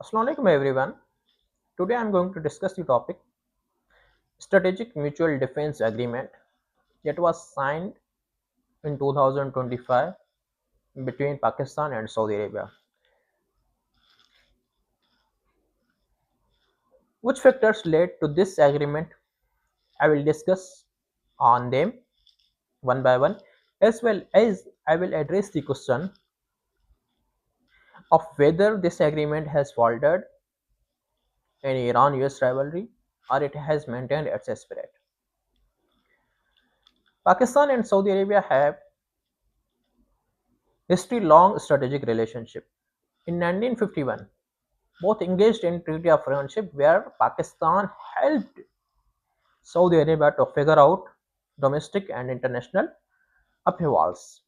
Assalamualaikum everyone. Today I am going to discuss the topic Strategic Mutual Defense Agreement that was signed in 2025 between Pakistan and Saudi Arabia. Which factors led to this agreement? I will discuss on them one by one, as well as I will address the question of whether this agreement has faltered in Iran-US rivalry or it has maintained its spirit. Pakistan and Saudi Arabia have history-long strategic relationship. In 1951, both engaged in treaty of friendship where Pakistan helped Saudi Arabia to figure out domestic and international upheavals.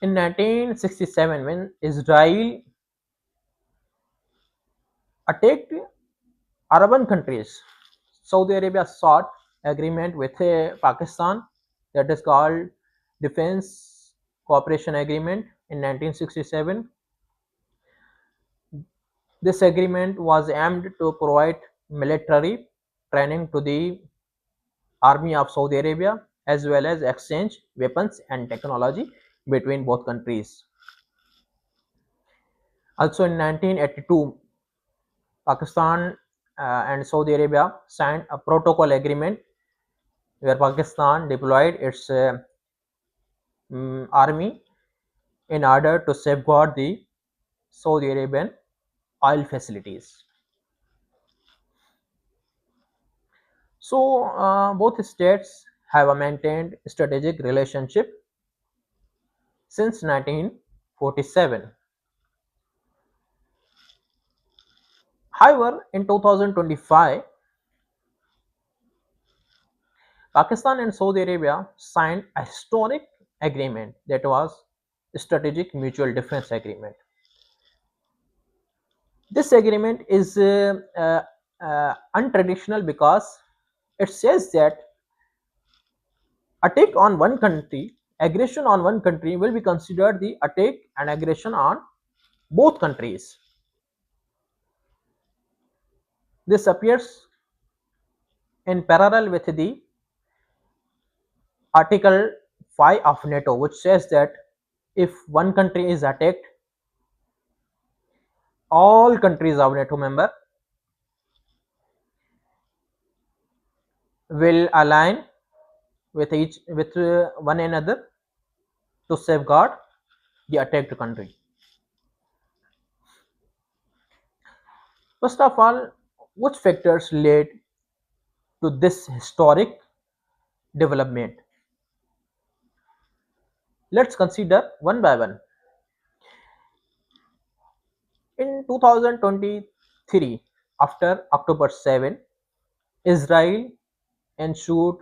In 1967, when Israel attacked Arabian countries, Saudi Arabia sought agreement with Pakistan that is called Defense Cooperation Agreement in 1967. This agreement was aimed to provide military training to the Army of Saudi Arabia as well as exchange weapons and technology between both countries. Also in 1982, Pakistan and Saudi Arabia signed a protocol agreement where Pakistan deployed its army in order to safeguard the Saudi Arabian oil facilities. So both states have maintained strategic relationship since 1947. However, in 2025, Pakistan and Saudi Arabia signed a historic agreement that was Strategic Mutual Defense Agreement. This agreement is untraditional because it says that attack on one country, aggression on one country will be considered the attack and aggression on both countries. This appears in parallel with the Article 5 of NATO, which says that if one country is attacked, all countries of NATO member will align with one another to safeguard the attacked country. First of all, which factors led to this historic development? Let's consider one by one. In 2023, after October 7, Israel ensured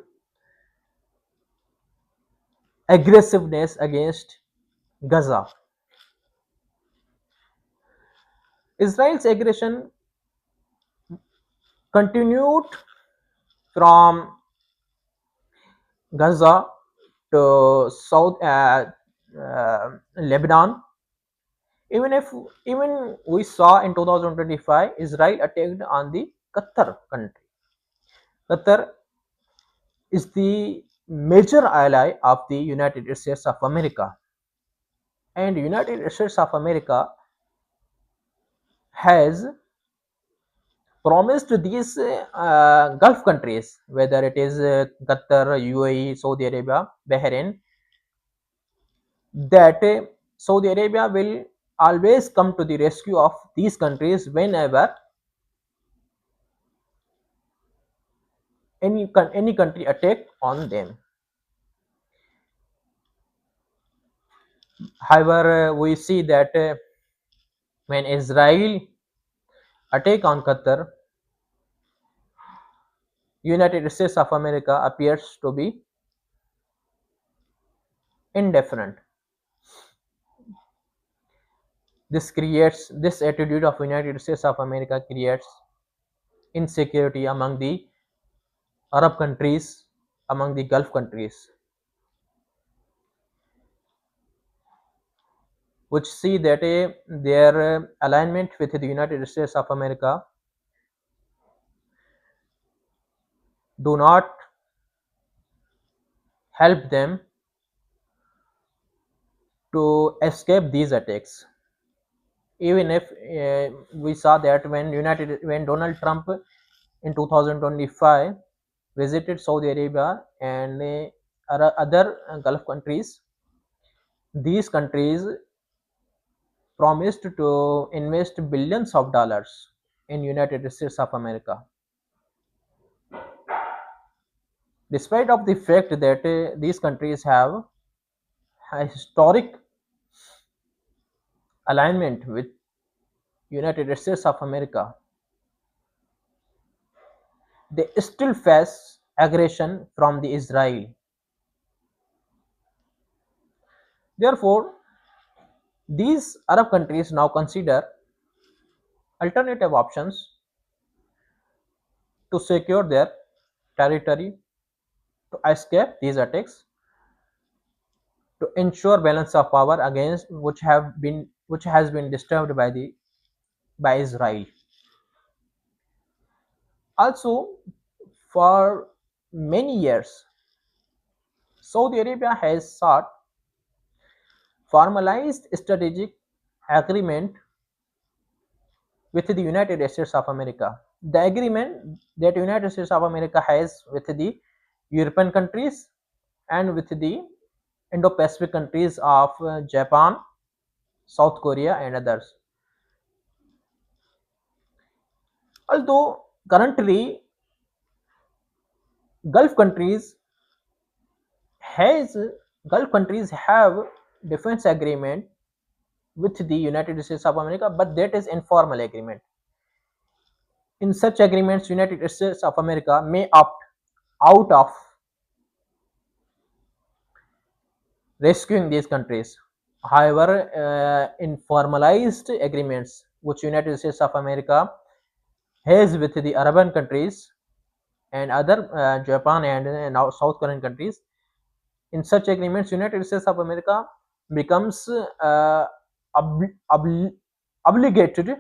aggressiveness against Gaza. Israel's aggression continued from Gaza to South Lebanon. Even we saw in 2025, Israel attacked on the Qatar country. Qatar is the major ally of the United States of America, and United States of America has promised these Gulf countries, whether it is Qatar, UAE, Saudi Arabia, Bahrain, that Saudi Arabia will always come to the rescue of these countries whenever any country attack on them. However, we see that when Israel attack on Qatar, United States of America appears to be indifferent. This attitude of United States of America creates insecurity among the Arab countries, among the Gulf countries. which see that their alignment with the United States of America do not help them to escape these attacks. Even if we saw that when Donald Trump in 2025 visited Saudi Arabia and other Gulf countries, these countries promised to invest billions of dollars in United States of America, despite of the fact that these countries have a historic alignment with United States of America. They still face aggression from the Israel. Therefore, these Arab countries now consider alternative options to secure their territory, to escape these attacks, to ensure balance of power against which has been disturbed by Israel. Also, for many years, Saudi Arabia has sought formalized strategic agreement with the United States of America. The agreement that United States of America has with the European countries and with the Indo-Pacific countries of Japan, South Korea, and others. Although currently Gulf countries has Gulf countries have defense agreement with the United States of America, but that is informal agreement. In such agreements, United States of America may opt out of rescuing these countries. However, in formalized agreements which United States of America has with the Arabian countries and other Japan and now South Korean countries, in such agreements, United States of America becomes obligated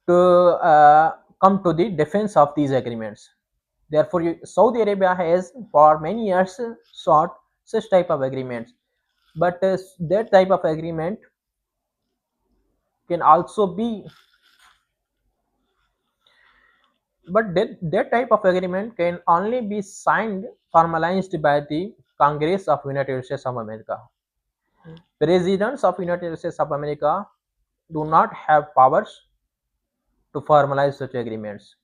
to come to the defense of these agreements. Therefore, Saudi Arabia has for many years sought such type of agreements, but that type of agreement can also be, but that type of agreement can only be signed, formalized by the Congress of United States of America. Presidents of United States of America do not have powers to formalize such agreements.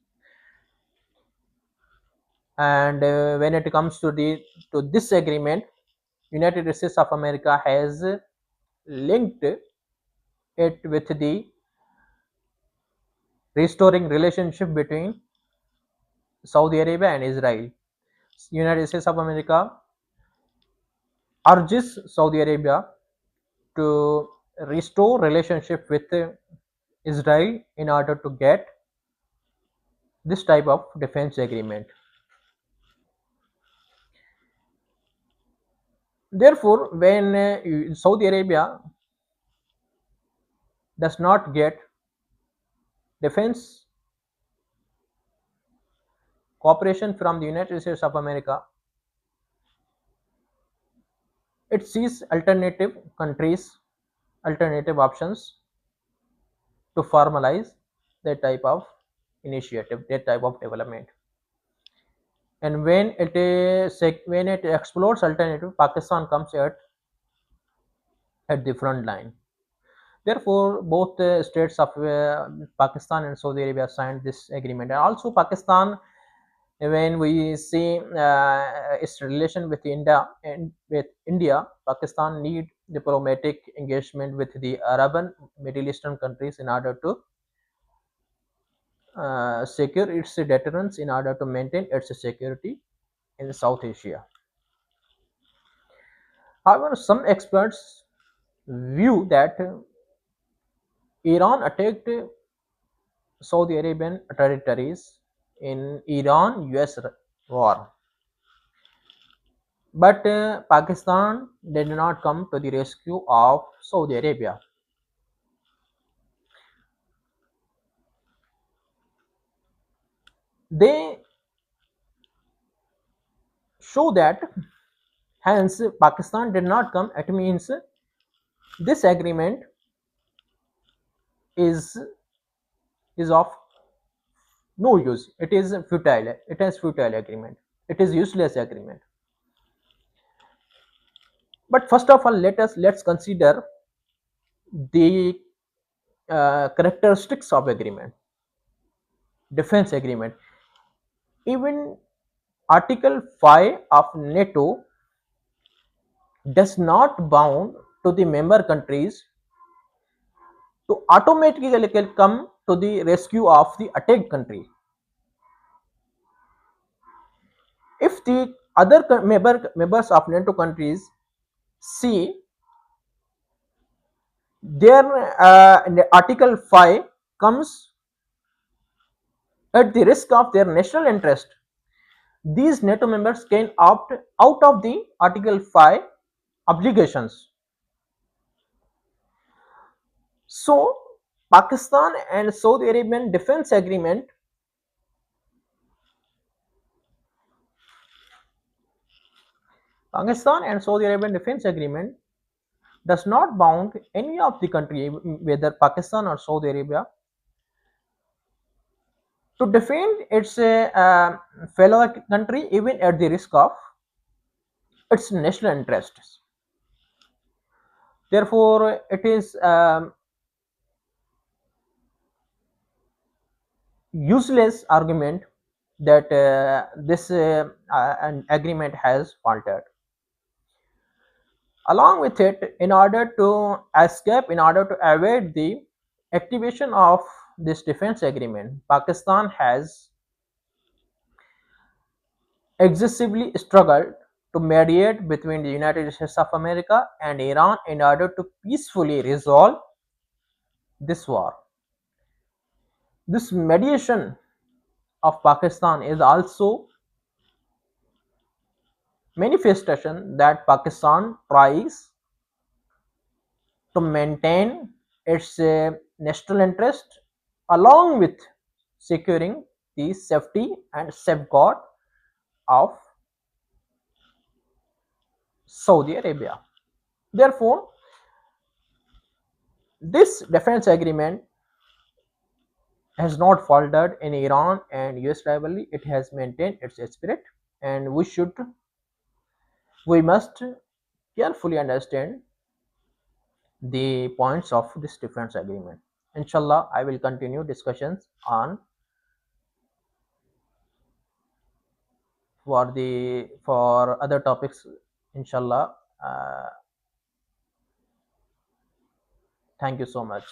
And when it comes to this agreement, United States of America has linked it with the restoring relationship between Saudi Arabia and Israel. United States of America urges Saudi Arabia to restore relationship with Israel in order to get this type of defense agreement. Therefore, when Saudi Arabia does not get defense cooperation from the United States of America, it sees alternative countries, alternative options to formalize that type of initiative, that type of development. And when it explores alternative, Pakistan comes at the front line. Therefore, both the states of Pakistan and Saudi Arabia signed this agreement. And also, Pakistan, when we see its relation with India, Pakistan need diplomatic engagement with the Arab and Middle Eastern countries in order to secure its deterrence, in order to maintain its security in South Asia. However, some experts view that Iran attacked Saudi Arabian territories in Iran-US war. But Pakistan did not come to the rescue of Saudi Arabia. They show that hence Pakistan did not come. It means this agreement is is of no use. It is futile. It is futile agreement. It is useless agreement. But first of all, let's consider the characteristics of agreement, defense agreement. Even Article 5 of NATO does not bound to the member countries to automatically come to the rescue of the attacked country. If the other members of NATO countries see their Article 5 comes at the risk of their national interest, these NATO members can opt out of the Article 5 obligations. So, Pakistan and Saudi Arabian defense agreement Pakistan and Saudi Arabian defense agreement does not bound any of the country, whether Pakistan or Saudi Arabia, to defend its fellow country even at the risk of its national interests. Therefore, it is useless argument that this an agreement has faltered. Along with it, in order to escape, in order to avoid the activation of this defense agreement, Pakistan has excessively struggled to mediate between the United States of America and Iran in order to peacefully resolve this war. This mediation of Pakistan is also manifestation that Pakistan tries to maintain its national interest along with securing the safety and safeguard of Saudi Arabia. Therefore, this defense agreement has not faltered in Iran and US rivalry. It has maintained its spirit, and we must carefully understand the points of this defense agreement. Inshallah, I will continue discussions on for other topics. Inshallah. Thank you so much.